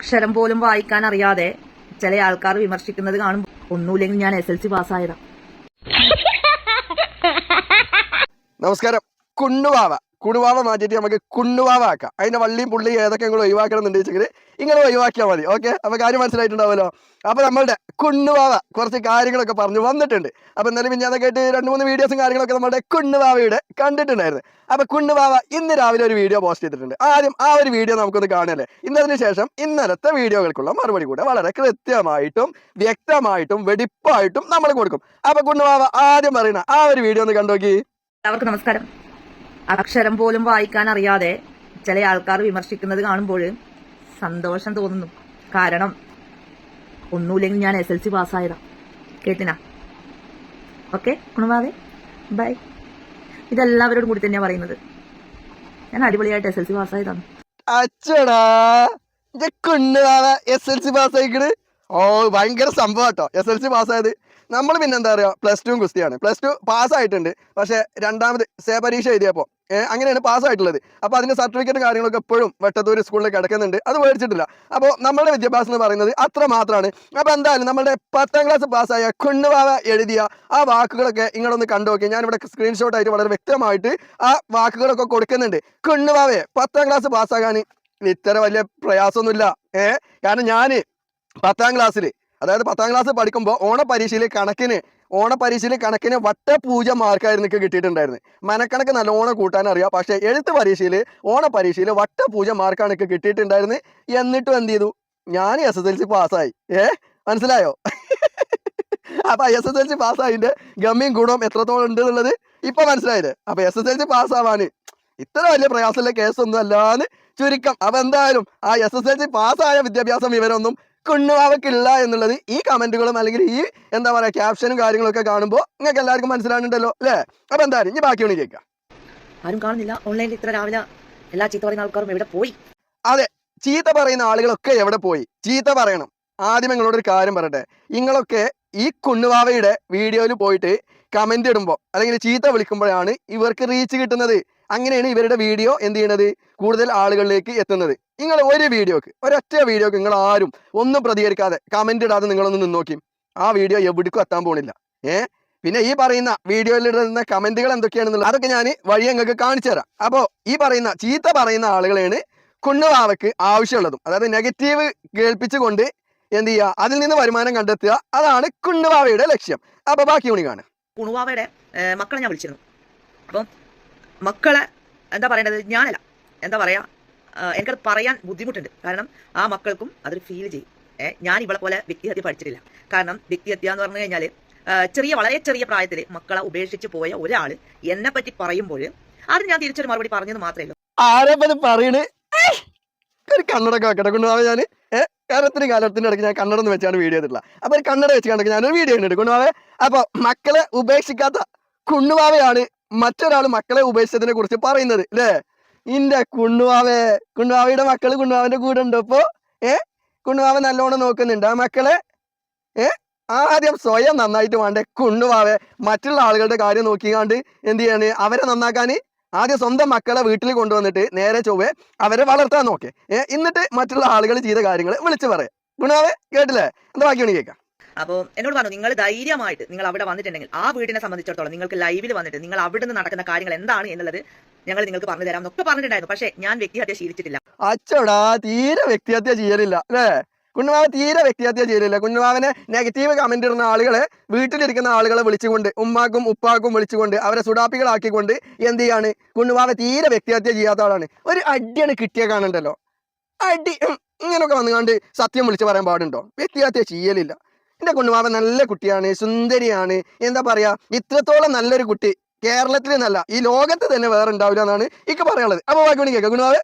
അക്ഷരം പോലും വായിക്കാൻ അറിയാതെ ചില ആൾക്കാർ വിമർശിക്കുന്നത് കാണുമ്പോൾ ഒന്നുമില്ലെങ്കിൽ ഞാൻ SLC പാസ്സായതാ. നമസ്കാരം. കുണുവാവ മാറ്റിയിട്ട് നമുക്ക് കുണ്ണുവാവ ആക്കാം. അതിന്റെ വള്ളിയും പുള്ളിയും ഏതൊക്കെ നിങ്ങൾ ഒഴിവാക്കണം എന്നുണ്ടെങ്കിൽ ഇങ്ങനെ ഒഴിവാക്കിയാൽ മതി. ഓക്കെ, അപ്പൊ കാര്യം മനസ്സിലായിട്ടുണ്ടാവുമല്ലോ. അപ്പൊ നമ്മളുടെ കുണ്ണുവാവ കുറച്ച് കാര്യങ്ങളൊക്കെ പറഞ്ഞു വന്നിട്ടുണ്ട്. അപ്പൊ എന്നാലും പിന്നെ അതൊക്കെ ആയിട്ട് 2-3 വീഡിയോസും കാര്യങ്ങളൊക്കെ നമ്മുടെ കുണ്ണുവാവയുടെ കണ്ടിട്ടുണ്ടായിരുന്നു. അപ്പൊ കുണ്ണുവാവ ഇന്ന് രാവിലെ ഒരു വീഡിയോ പോസ്റ്റ് ചെയ്തിട്ടുണ്ട്. ആദ്യം ആ ഒരു വീഡിയോ നമുക്കൊന്ന് കാണല്ലേ. ഇന്നതിന് ശേഷം ഇന്നലത്തെ വീഡിയോകൾക്കുള്ള മറുപടി കൂടെ വളരെ കൃത്യമായിട്ടും വ്യക്തമായിട്ടും വെടിപ്പായിട്ടും നമ്മൾ കൊടുക്കും. അപ്പൊ കുണ്ണുവാവ ആദ്യം പറയുന്ന ആ ഒരു വീഡിയോ ഒന്ന് കണ്ടോക്കി. എല്ലാവർക്കും നമസ്കാരം. അക്ഷരം പോലും വായിക്കാൻ അറിയാതെ ചില ആൾക്കാർ വിമർശിക്കുന്നത് കാണുമ്പോൾ സന്തോഷം തോന്നുന്നു. കാരണം ഒന്നുമില്ലെങ്കിൽ ഞാൻ SLC പാസ്സായതാ. കേട്ടിനാ? ഓക്കെ കുണുവാവേ, ബൈ. ഇതെല്ലാവരോടും കൂടി തന്നെയാ പറയുന്നത്. ഞാൻ അടിപൊളിയായിട്ട് SLC പാസ്സായതാണ്. അച്ചടാ കുണ്ണുവാവ SLC പാസ്സായിക്കണ്. ഓ, ഭയങ്കര സംഭവം കേട്ടോ SLC പാസ്സായത്. നമ്മൾ പിന്നെ എന്താ പറയുക, +2 കുസ്തിയാണ്. +2 പാസ്സായിട്ടുണ്ട്. പക്ഷെ രണ്ടാമത് പരീക്ഷ എഴുതിയപ്പോൾ അങ്ങനെയാണ് പാസ്സായിട്ടുള്ളത്. അപ്പോൾ അതിന്റെ സർട്ടിഫിക്കറ്റ് കാര്യങ്ങളൊക്കെ എപ്പോഴും വെട്ടത്തൂർ സ്കൂളിൽ കിടക്കുന്നുണ്ട്. അത് മേടിച്ചിട്ടില്ല. അപ്പോൾ നമ്മുടെ വിദ്യാഭ്യാസം എന്ന് പറയുന്നത് അത്ര മാത്രമാണ്. അപ്പോൾ എന്തായാലും നമ്മുടെ 10ാം ക്ലാസ് പാസ്സായ കുണ്ണുവാവ എഴുതിയ ആ വാക്കുകളൊക്കെ നിങ്ങളൊന്ന് കണ്ടുനോക്കി. ഞാനിവിടെ സ്ക്രീൻഷോട്ട് ആയിട്ട് വളരെ വ്യക്തമായിട്ട് ആ വാക്കുകളൊക്കെ കൊടുക്കുന്നുണ്ട്. കുണ്ണുവാവയെ 10ാം ക്ലാസ് പാസ്സാകാൻ ഇത്ര വലിയ പ്രയാസമൊന്നുമില്ല. കാരണം ഞാൻ 10ാം ക്ലാസ്സിൽ, അതായത് 10ാം ക്ലാസ് പഠിക്കുമ്പോൾ ഓണപരീക്ഷയിൽ കണക്കിന് വട്ടപൂജ മാർക്കായിരുന്നു എനിക്ക് കിട്ടിയിട്ടുണ്ടായിരുന്നത്. മനക്കണക്ക് നല്ലോണം കൂട്ടാൻ അറിയാം. പക്ഷേ എഴുത്ത് ഓണപരീക്ഷയിൽ വട്ടപൂജ മാർക്കാണ് എനിക്ക് കിട്ടിയിട്ടുണ്ടായിരുന്നത്. എന്നിട്ടും എന്ത് ചെയ്തു, ഞാൻ SSLC പാസ്സായി. മനസ്സിലായോ? അപ്പൊ SSLC പാസ്സായതിന്റെ ഗമ്മിയും ഗുണവും എത്രത്തോളം ഉണ്ട് എന്നുള്ളത് ഇപ്പൊ മനസ്സിലായത്. അപ്പൊ SSLC പാസ്സാവാന് ഇത്ര വലിയ പ്രയാസമുള്ള കേസൊന്നും അല്ലാന്ന് ചുരുക്കം. അപ്പൊ എന്തായാലും ആ SSLC പാസ്സായ വിദ്യാഭ്യാസം വിവരമൊന്നും കുണ്ണുവാവക്കില്ല എന്നുള്ളത് ഈ കമന്റുകളും അല്ലെങ്കിൽ ഈ എന്താ പറയാ ക്യാപ്ഷനും കാര്യങ്ങളൊക്കെ കാണുമ്പോൾ നിങ്ങൾക്ക് എല്ലാവർക്കും മനസ്സിലാകുന്നുണ്ടല്ലോ അല്ലേ? അപ്പൊ എന്തായാലും ഇനി ബാക്കിയാണ് കേൾക്കാം. ആരും കാണുന്നില്ല ഓൺലൈനിൽ ഇത്ര രാവിലെ. എല്ലാ ചീത്ത പറയുന്ന ആൾക്കാരും എവിടെ പോയി? അതെ, ചീത്ത പറയുന്ന ആളുകളൊക്കെ എവിടെ പോയി? ചീത്ത പറയണം. ആദ്യം നിങ്ങളോടൊരു കാര്യം പറയട്ടെ. നിങ്ങളൊക്കെ ഈ കുണ്ണുവാവയുടെ വീഡിയോയിൽ പോയിട്ട് കമന്റ് ഇടുമ്പോൾ അല്ലെങ്കിൽ ചീത്ത വിളിക്കുമ്പോഴാണ് ഇവർക്ക് റീച്ച് കിട്ടുന്നത്. അങ്ങനെയാണ് ഇവരുടെ വീഡിയോ എന്ത് ചെയ്യണത്, കൂടുതൽ ആളുകളിലേക്ക് എത്തുന്നത്. നിങ്ങൾ ഒരൊറ്റ വീഡിയോക്ക് നിങ്ങൾ ആരും ഒന്നും പ്രതികരിക്കാതെ കമന്റ് ഇടാതെ നിങ്ങളൊന്ന് നിന്നോക്കി, ആ വീഡിയോ എവിടേക്കും എത്താൻ പോണില്ല. പിന്നെ ഈ പറയുന്ന വീഡിയോയിൽ ഇടുന്ന കമന്റുകൾ എന്തൊക്കെയാണെന്നുള്ളത് അതൊക്കെ ഞാൻ വഴി നിങ്ങൾക്ക് കാണിച്ചു തരാം. അപ്പോൾ ഈ പറയുന്ന ചീത്ത പറയുന്ന ആളുകളെയാണ് കുണ്ണുവാവയ്ക്ക് ആവശ്യമുള്ളതും. അതായത് നെഗറ്റീവ് കേൾപ്പിച്ചുകൊണ്ട് എന്ത് ചെയ്യുക, അതിൽ നിന്ന് വരുമാനം കണ്ടെത്തുക. അതാണ് കുണ്ണുവാവയുടെ ലക്ഷ്യം. അപ്പൊ ബാക്കി യൂണി കാണാം. കുണുവാവയുടെ മക്കളെ ഞാൻ വിളിച്ചിരുന്നു. അപ്പം മക്കളെ എന്താ പറയേണ്ടത്, ഞാനല്ല, എന്താ പറയാ, എനിക്കത് പറയാൻ ബുദ്ധിമുട്ടുണ്ട്. കാരണം ആ മക്കൾക്കും അതൊരു ഫീൽ ചെയ്യും. ഞാൻ ഇവളെ പോലെ വ്യക്തിഹത്യ പഠിച്ചിട്ടില്ല. കാരണം വ്യക്തിഹത്യ എന്ന് പറഞ്ഞു കഴിഞ്ഞാൽ വളരെ ചെറിയ പ്രായത്തിൽ മക്കളെ ഉപേക്ഷിച്ച് പോയ ഒരാൾ എന്നെ പറ്റി പറയുമ്പോൾ അത് ഞാൻ തിരിച്ചൊരു മറുപടി പറഞ്ഞത് മാത്രമേ ഉള്ളൂ. ആരെപ്പത് പറയണ്? ഒരു കണ്ണടൊക്കെ വെക്കട്ടെ കൊണ്ടുപോവാ. ഞാൻ കാലത്തിന്റെ ഇടയ്ക്ക് ഞാൻ കണ്ണട വെച്ചാണ് വീഡിയോ ചെയ്തിട്ടുള്ള. അപ്പൊ ഒരു കണ്ണട വെച്ച് കണ്ടെങ്കിൽ ഞാനൊരു വീഡിയോ ഉണ്ട് കൊണ്ടുപോവേ. അപ്പൊ മക്കളെ ഉപേക്ഷിക്കാത്ത കുണ്ണുവാവയാണ് മറ്റൊരാൾ മക്കളെ ഉപേക്ഷിച്ചതിനെ കുറിച്ച് പറയുന്നത് അല്ലേ? ഇന്റെ കുണ്ണുവാവയുടെ മക്കള് കുണ്ണുവാവന്റെ കൂടെ ഉണ്ടോ? ഇപ്പൊ കുണ്ണുവാവ നല്ലോണം നോക്കുന്നുണ്ട് ആ മക്കളെ. ആദ്യം സ്വയം നന്നായിട്ട് വേണ്ടേ കുണ്ണുവാവെ മറ്റുള്ള ആളുകളുടെ കാര്യം നോക്കിക്കാണ്ട് എന്ത് ചെയ്യാണ്, അവരെ നന്നാക്കാന് ആദ്യം സ്വന്തം മക്കളെ വീട്ടിൽ കൊണ്ടുവന്നിട്ട് നേരെ ചൊവ്വേ അവരെ വളർത്താൻ നോക്കേ. എന്നിട്ട് മറ്റുള്ള ആളുകൾ ചെയ്ത കാര്യങ്ങൾ വിളിച്ചു പറയാം. കുണ്ണുവാവെ കേട്ടില്ലേ? എന്താ ബാക്കിയാണ് കേൾക്കാം. അപ്പോൾ എന്നോട് പറഞ്ഞു, നിങ്ങൾ ധൈര്യമായിട്ട് നിങ്ങൾ അവിടെ വന്നിട്ടുണ്ടെങ്കിൽ ആ വീടിനെ സംബന്ധിച്ചിടത്തോളം നിങ്ങൾക്ക് ലൈവിൽ വന്നിട്ട് നിങ്ങൾ അവിടെ നിന്ന് നടക്കുന്ന കാര്യങ്ങൾ എന്താണ് എന്നുള്ളത് ഞങ്ങൾ നിങ്ങൾക്ക് പറഞ്ഞു തരാം എന്നൊക്കെ പറഞ്ഞിട്ടുണ്ടായിരുന്നു. പക്ഷേ ഞാൻ വ്യക്തിഹത്യ ശീലിച്ചിട്ടില്ല. അച്ചോടാ, തീരെ വ്യക്തിഹത്യ ചെയ്യലില്ല അല്ലേ? കുണ്ണുവാവ തീരെ വ്യക്തിഹത്യ ചെയ്യലില്ല. കുണ്ണുവാവനെ നെഗറ്റീവ് കമന്റ് ഇടുന്ന ആളുകളെ, വീട്ടിലിരിക്കുന്ന ആളുകളെ വിളിച്ചുകൊണ്ട്, ഉമ്മാക്കും ഉപ്പാക്കും വിളിച്ചുകൊണ്ട് അവരെ സുഡാപ്പികളാക്കിക്കൊണ്ട് എന്ത് ചെയ്യാണ്, കുണ്ണുവാവ തീരെ വ്യക്തിഹത്യ ചെയ്യാത്ത ആളാണ്. ഒരു അടിയാണ് കിട്ടിയ കാണണ്ടല്ലോ, അടി ഇങ്ങനൊക്കെ വന്നുകൊണ്ട് സത്യം വിളിച്ച് പറയാൻ പാടുണ്ടോ? വ്യക്തിഹത്യ ചെയ്യലില്ല. എന്റെ കുണ്ണുവാവ നല്ല കുട്ടിയാണ്, സുന്ദരിയാണ്. എന്താ പറയാ, ഇത്രത്തോളം നല്ലൊരു കുട്ടി കേരളത്തിൽ നിന്നല്ല ഈ ലോകത്ത് തന്നെ വേറെ ഉണ്ടാവില്ല എന്നാണ് എനിക്ക് പറയാനുള്ളത്. അപ്പൊ വാക്കുണി കേൾക്കാം. കുണ്ണുവാവെ,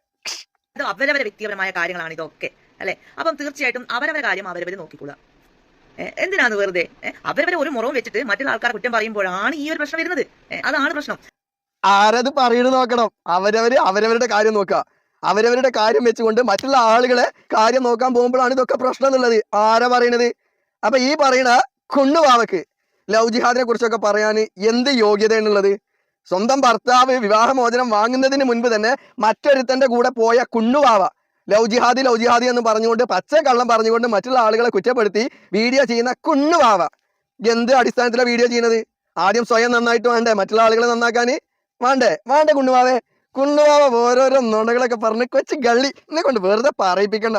അവരവരെ വ്യക്തിപരമായ കാര്യങ്ങളാണ് ഇതൊക്കെ അല്ലെ. അപ്പം തീർച്ചയായിട്ടും അവരവരെ കാര്യം അവരവര് നോക്കിക്കൊള്ളുക. എന്തിനാണ് വെറുതെ അവരവരെ ഒരു മുറവും വെച്ചിട്ട് മറ്റുള്ള ആൾക്കാർ കുറ്റം പറയുമ്പോഴാണ് ഈ ഒരു പ്രശ്നം വരുന്നത്. അതാണ് പ്രശ്നം. ആരത് പറയണു നോക്കണം. അവരവരുടെ കാര്യം നോക്കുക. അവരവരുടെ കാര്യം വെച്ചുകൊണ്ട് മറ്റുള്ള ആളുകളെ കാര്യം നോക്കാൻ പോകുമ്പോഴാണ് ഇതൊക്കെ പ്രശ്നം എന്നുള്ളത്. ആരാ പറയണത്? അപ്പൊ ഈ പറയുന്ന കുണ്ണുവാവക്ക് ലവ് ജിഹാദിനെ കുറിച്ചൊക്കെ പറയാൻ എന്ത് യോഗ്യതയാണുള്ളത്? സ്വന്തം ഭർത്താവ് വിവാഹമോചനം വാങ്ങുന്നതിന് മുൻപ് തന്നെ മറ്റൊരുത്തന്റെ കൂടെ പോയ കുണ്ണുവാവ ലവ് ജിഹാദി എന്ന് പറഞ്ഞുകൊണ്ട് പച്ച കള്ളം പറഞ്ഞുകൊണ്ട് മറ്റുള്ള ആളുകളെ കുറ്റപ്പെടുത്തി വീഡിയോ ചെയ്യുന്ന കുണ്ണുവാവ എന്ത് അടിസ്ഥാനത്തിലാണ് വീഡിയോ ചെയ്യുന്നത്? ആദ്യം സ്വയം നന്നായിട്ട് വേണ്ടേ മറ്റുള്ള ആളുകളെ നന്നാക്കാൻ? വേണ്ടേ കുണ്ണുവാവ ഓരോരോ നുണകളൊക്കെ പറഞ്ഞ് കൊച്ചു ഗള്ളി എന്നെ കൊണ്ട് വെറുതെ പറയിപ്പിക്കണ്ട.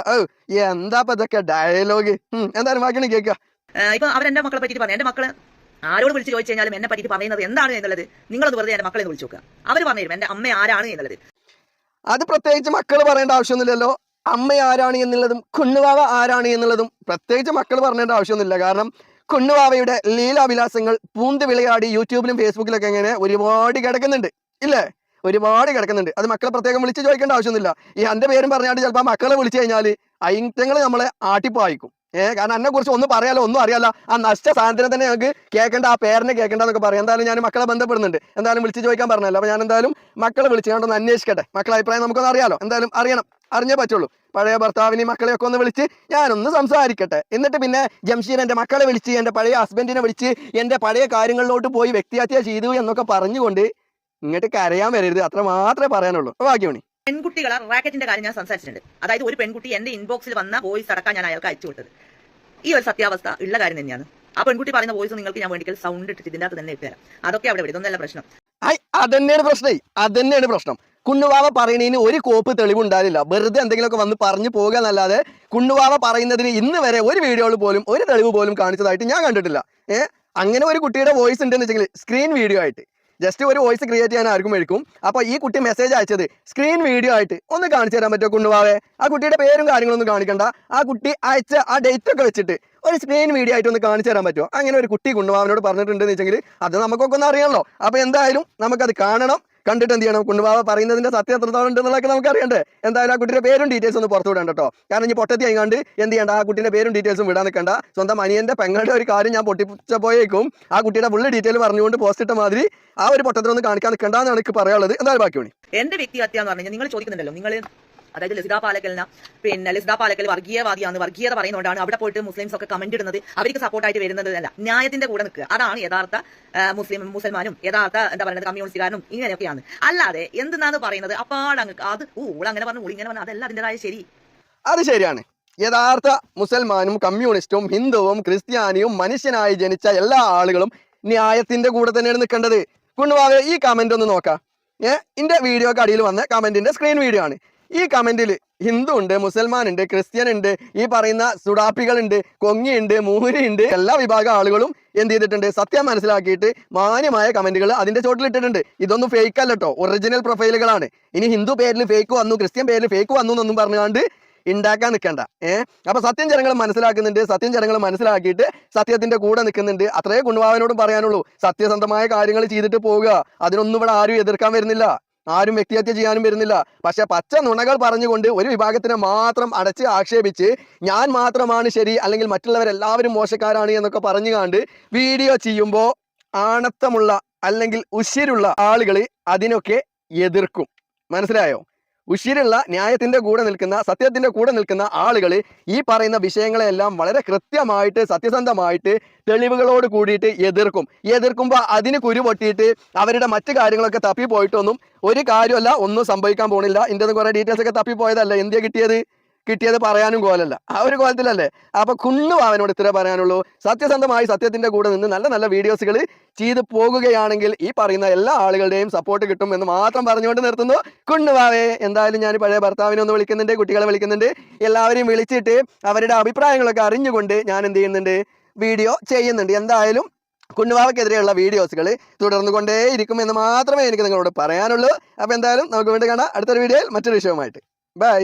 എന്താ ഇതൊക്കെ ഡയലോഗ്. എന്തായാലും ബാക്കി കേൾക്കുക. ഇപ്പൊ അവരെന്റെ മക്കളെ പറ്റിയിട്ട് പറഞ്ഞു. എന്റെ മക്കള് ആരോട് വിളിച്ച് ചോദിച്ചു കഴിഞ്ഞാലും എന്നെ പറ്റിയിട്ട് പറയുന്നത് എന്താണ് എന്നുള്ളത് നിങ്ങളത് വെറുതെ എന്റെ മക്കളെ വിളിച്ചു നോക്കുക. അവർ പറഞ്ഞു എന്റെ അമ്മ ആരാണ് എന്നുള്ളത്. അത് പ്രത്യേകിച്ച് മക്കൾ പറയേണ്ട ആവശ്യമൊന്നുമില്ലല്ലോ. അമ്മ ആരാണ് എന്നുള്ളതും കുണ്ണുവാവ ആരാണ് എന്നുള്ളതും പ്രത്യേകിച്ച് മക്കൾ പറയേണ്ട ആവശ്യമൊന്നുമില്ല. കാരണം കുണ്ണുവാവയുടെ ലീലാവിലാസങ്ങൾ പൂന്ത് വിളയാടി യൂട്യൂബിലും ഫേസ്ബുക്കിലൊക്കെ ഇങ്ങനെ ഒരുപാട് കിടക്കുന്നുണ്ട് ഇല്ലേ? ഒരുപാട് കിടക്കുന്നുണ്ട്. അത് മക്കളെ പ്രത്യേകം വിളിച്ച് ചോദിക്കേണ്ട ആവശ്യമൊന്നുമില്ല. ഈ എൻ്റെ പേരും പറഞ്ഞാൽ ചിലപ്പോൾ മക്കളെ വിളിച്ചു കഴിഞ്ഞാൽ അയിങ്ങൾ നമ്മളെ ആട്ടിപ്പായിക്കും. കാരണം എന്നെ കുറിച്ച് ഒന്നും അറിയാലോ. ആ നഷ്ട സാധനത്തിനെ തന്നെ ഞങ്ങൾക്ക് കേൾക്കേണ്ട, ആ പേരിനെ കേൾക്കേണ്ട എന്നൊക്കെ പറയാം. എന്തായാലും ഞാൻ മക്കളെ ബന്ധപ്പെടുന്നുണ്ട്. എന്തായാലും വിളിച്ച് ചോദിക്കാൻ പറഞ്ഞല്ലോ. അപ്പോൾ ഞാൻ എന്തായാലും മക്കളെ വിളിച്ച് കണ്ടൊന്ന് അന്വേഷിക്കട്ടെ. മക്കളെ അഭിപ്രായം നമുക്കൊന്ന് അറിയാലോ. എന്തായാലും അറിഞ്ഞേ പറ്റുള്ളൂ. പഴയ ഭർത്താവിനെയും മക്കളെയൊക്കെ ഒന്ന് വിളിച്ച് ഞാനൊന്ന് സംസാരിക്കട്ടെ. എന്നിട്ട് പിന്നെ ജംഷീർ എൻ്റെ മക്കളെ വിളിച്ച് എൻ്റെ പഴയ ഹസ്ബൻഡിനെ വിളിച്ച് എൻ്റെ പഴയ കാര്യങ്ങളിലോട്ട് പോയി വ്യക്തിഹത്യ ചെയ്തു എന്നൊക്കെ പറഞ്ഞുകൊണ്ട് ഇങ്ങോട്ട് കരയാൻ വരരുത്. അത്ര മാത്രമേ പറയാനുള്ളൂ. ബാക്കി മണി പെൺകുട്ടികളെ റാക്കറ്റിന്റെ കാര്യം ഞാൻ സംസാരിച്ചിട്ടുണ്ട്. അതായത് ഒരു പെൺകുട്ടി എന്റെ ഇൻബോക്സിൽ വന്ന വോയിസ് അടക്കാൻ ഞാൻ അയാൾക്ക് അയച്ചു കൊടുത്തത്. ഈ ഒരു സത്യാവസ്ഥ ഉള്ള കാര്യം തന്നെയാണ്. ആ പെൺകുട്ടി പറയുന്ന വോയിസ് നിങ്ങൾക്ക് ഞാൻ വേണ്ടിക്കൽ സൗണ്ട് ഇട്ടിട്ട് ഇതിന്റെ അകത്ത് തന്നെ ഇട്ടുതരാം. അതൊക്കെ അവിടെ വിടും. ഇതൊന്നല്ല പ്രശ്നം. അതന്നെയാണ് പ്രശ്നം. കുണ്ണുവാവ പറയുന്നതിന് ഒരു കോപ്പ് തെളിവുണ്ടാവില്ല. വെറുതെ എന്തെങ്കിലുമൊക്കെ വന്ന് പറഞ്ഞു പോകുക എന്നല്ലാതെ കുണ്ണുവാവ പറയുന്നതിന് ഇന്ന് വരെ ഒരു വീഡിയോയിൽ പോലും ഒരു തെളിവ് പോലും കാണിച്ചതായിട്ട് ഞാൻ കണ്ടിട്ടില്ല. അങ്ങനെ ഒരു കുട്ടിയുടെ വോയിസ് ഉണ്ടെന്ന് വെച്ചെങ്കിൽ സ്ക്രീൻ വീഡിയോ ആയിട്ട് ജസ്റ്റ് ഒരു വോയിസ് ക്രിയേറ്റ് ചെയ്യാൻ ആർക്കും മേടിക്കും. അപ്പോൾ ഈ കുട്ടി മെസ്സേജ് അയച്ചത് സ്ക്രീൻ വീഡിയോ ആയിട്ട് ഒന്ന് കാണിച്ചു തരാൻ പറ്റുമോ കുണ്ണുവാവേ? ആ കുട്ടിയുടെ പേരും കാര്യങ്ങളൊന്നും കാണിക്കണ്ട. ആ കുട്ടി അയച്ച ആ ഡേറ്റ് ഒക്കെ വെച്ചിട്ട് ഒരു സ്ക്രീൻ വീഡിയോ ആയിട്ട് ഒന്ന് കാണിച്ചു തരാൻ പറ്റുമോ? അങ്ങനെ ഒരു കുട്ടി കുണ്ണുവാവനോട് പറഞ്ഞിട്ടുണ്ടെന്ന് വെച്ചെങ്കിൽ അത് നമുക്കൊക്കെ ഒന്ന് അറിയണല്ലോ. അപ്പോൾ എന്തായാലും നമുക്കത് കാണണം. കണ്ടിട്ട് എന്ത് ചെയ്യണം? കുണ്ണുവാവ പറയുന്നതിന്റെ സത്യം എത്രത്തോളം ഉണ്ടെന്നുള്ളതൊക്കെ നമുക്ക് അറിയണ്ടേ. എന്തായാലും ആ കുട്ടിയുടെ പേരും ഡീറ്റെയിൽസ് ഒന്ന് പുറത്തു വിടണ്ട കേട്ടോ. കാരണം ഇനി പൊട്ടത്തി ആയിക്കാണ്ട് എന്ത് ചെയ്യണ്ട, ആ കുട്ടിയുടെ പേരും ഡീറ്റെയിൽസും വിടാൻ നിൽക്കണ്ട. സ്വന്തം അനിയന്റെ പെങ്ങളുടെ ഒരു കാര്യം ഞാൻ പൊട്ടിച്ചപ്പോയേക്കും ആ കുട്ടിയുടെ ഫുള്ള് ഡീറ്റെയിൽ പറഞ്ഞുകൊണ്ട് പോസ്റ്റ് ഇട്ട മാതിരി ആ ഒരു പൊട്ടത്തിനൊന്നും കാണിക്കാൻ നിൽക്കണ്ടെന്നാണ് എനിക്ക് പറയാനുള്ളത്. എന്തായാലും ബാക്കി മണി എന്റെ വ്യക്തിഹത്യ എന്ന് പറഞ്ഞാൽ നിങ്ങൾ ചോദിക്കുന്നുണ്ടല്ലോ, നിങ്ങൾ അതായത് ലിസിദ പാലക്കൽ വർഗീയവാദിയാണ്, വർഗീയത പറയുന്നതുകൊണ്ടാണ് അവിടെ പോയിട്ട് മുസ്ലിംസ് ഒക്കെ കമന്റ് ഇടുന്നത്, അവർക്ക് സപ്പോർട്ടായിട്ട് വരുന്നത് അല്ല, ന്യായത്തിന്റെ കൂടെ നിൽക്കുക. അതാണ് യഥാർത്ഥ മുസൽമാനും യഥാർത്ഥ എന്താ പറയുന്നത് കമ്മ്യൂണിസ്റ്റുകാരനും ഇങ്ങനെയൊക്കെയാണ്. അല്ലാതെ എന്തെന്നാണ് പറയുന്നത് അപ്പാടങ്ങ് അത് അങ്ങനെ പറഞ്ഞു ഇങ്ങനെ പറഞ്ഞു അതല്ല അതിൻ്റെതായ ശരി. അത് ശരിയാണ്. യഥാർത്ഥ മുസൽമാനും കമ്മ്യൂണിസ്റ്റും ഹിന്ദുവും ക്രിസ്ത്യാനിയും മനുഷ്യനായി ജനിച്ച എല്ലാ ആളുകളും ന്യായത്തിന്റെ കൂടെ തന്നെയാണ് നിൽക്കേണ്ടത്. കുണ്ണുവാവേ ഈ കമന്റ് ഒന്ന് നോക്കാം. എന്റെ വീഡിയോക്ക് അടിയിൽ വന്ന കമന്റിന്റെ സ്ക്രീൻ വീഡിയോ ആണ്. ഈ കമന്റിൽ ഹിന്ദു ഉണ്ട്, മുസൽമാൻ ഉണ്ട്, ക്രിസ്ത്യൻ ഉണ്ട്, ഈ പറയുന്ന സുഡാപ്പികളുണ്ട്, കൊങ്ങിയുണ്ട്, മൂരിയുണ്ട്, എല്ലാ വിഭാഗം ആളുകളും എന്ത് ചെയ്തിട്ടുണ്ട്? സത്യം മനസ്സിലാക്കിയിട്ട് മാന്യമായ കമന്റുകൾ അതിന്റെ ചോട്ടിലിട്ടിട്ടുണ്ട്. ഇതൊന്നും ഫേക്ക് അല്ല കേട്ടോ, ഒറിജിനൽ പ്രൊഫൈലുകളാണ്. ഇനി ഹിന്ദു പേരിൽ ഫേക്ക് വന്നു, ക്രിസ്ത്യൻ പേരിൽ ഫേക്ക് വന്നു എന്നൊന്നും പറഞ്ഞുകൊണ്ട് ഉണ്ടാക്കാൻ നിൽക്കണ്ട. അപ്പൊ സത്യം ജനങ്ങൾ മനസ്സിലാക്കുന്നുണ്ട്. സത്യം ജനങ്ങൾ മനസ്സിലാക്കിയിട്ട് സത്യത്തിന്റെ കൂടെ നിൽക്കുന്നുണ്ട്. അത്രേ കുണ്ണുവാവനോടും പറയാനുള്ളൂ. സത്യസന്ധമായ കാര്യങ്ങൾ ചെയ്തിട്ട് പോവുക. അതിനൊന്നും ഇവിടെ ആരും എതിർക്കാൻ വരുന്നില്ല, ആരും വ്യക്തിഹത്യ ചെയ്യാനും വരുന്നില്ല. പക്ഷെ പച്ച നുണകൾ പറഞ്ഞുകൊണ്ട് ഒരു വിഭാഗത്തിനെ മാത്രം അടച്ച് ആക്ഷേപിച്ച് ഞാൻ മാത്രമാണ് ശരി അല്ലെങ്കിൽ മറ്റുള്ളവരെല്ലാവരും മോശക്കാരാണ് എന്നൊക്കെ പറഞ്ഞുകൊണ്ട് വീഡിയോ ചെയ്യുമ്പോൾ ആണത്തമുള്ള അല്ലെങ്കിൽ ഉശിരുള്ള ആളുകൾ അതിനൊക്കെ എതിർക്കും. മനസ്സിലായോ? ഉശിരുള്ള ന്യായത്തിന്റെ കൂടെ നിൽക്കുന്ന സത്യത്തിന്റെ കൂടെ നിൽക്കുന്ന ആളുകൾ ഈ പറയുന്ന വിഷയങ്ങളെല്ലാം വളരെ കൃത്യമായിട്ട് സത്യസന്ധമായിട്ട് തെളിവുകളോട് കൂടിയിട്ട് എതിർക്കുമ്പോൾ അതിന് കുരു പൊട്ടിയിട്ട് അവരുടെ മറ്റു കാര്യങ്ങളൊക്കെ തപ്പിപ്പോയിട്ടൊന്നും ഒരു കാര്യമല്ല, ഒന്നും സംഭവിക്കാൻ പോണില്ല. ഇതിൻ്റെ കുറെ ഡീറ്റെയിൽസ് ഒക്കെ തപ്പിപ്പോയതല്ല, എന്തിയാ കിട്ടിയത് പറയാനും കോലല്ല, ആ ഒരു കോലത്തിലല്ലേ. അപ്പൊ കുണ്ണുവാവനോട് ഇത്ര പറയാനുള്ളൂ. സത്യസന്ധമായി സത്യത്തിന്റെ കൂടെ നിന്ന് നല്ല നല്ല വീഡിയോസുകൾ ചെയ്ത് പോകുകയാണെങ്കിൽ ഈ പറയുന്ന എല്ലാ ആളുകളുടെയും സപ്പോർട്ട് കിട്ടും എന്ന് മാത്രം പറഞ്ഞുകൊണ്ട് നിർത്തുന്നു. കുണ്ണുവാവേ എന്തായാലും ഞാൻ പഴയ ഭർത്താവിനെ ഒന്ന് വിളിക്കുന്നുണ്ട്, കുട്ടികളെ വിളിക്കുന്നുണ്ട്, എല്ലാവരെയും വിളിച്ചിട്ട് അവരുടെ അഭിപ്രായങ്ങളൊക്കെ അറിഞ്ഞുകൊണ്ട് ഞാൻ എന്ത് ചെയ്യുന്നുണ്ട്, വീഡിയോ ചെയ്യുന്നുണ്ട്. എന്തായാലും കുണ്ണുവാവക്കെതിരെയുള്ള വീഡിയോസുകൾ തുടർന്നു കൊണ്ടേയിരിക്കും എന്ന് മാത്രമേ എനിക്ക് നിങ്ങളോട് പറയാനുള്ളൂ. അപ്പൊ എന്തായാലും നമുക്ക് വീണ്ടും കാണാം അടുത്തൊരു വീഡിയോയിൽ മറ്റൊരു വിഷയവുമായിട്ട്. ബൈ.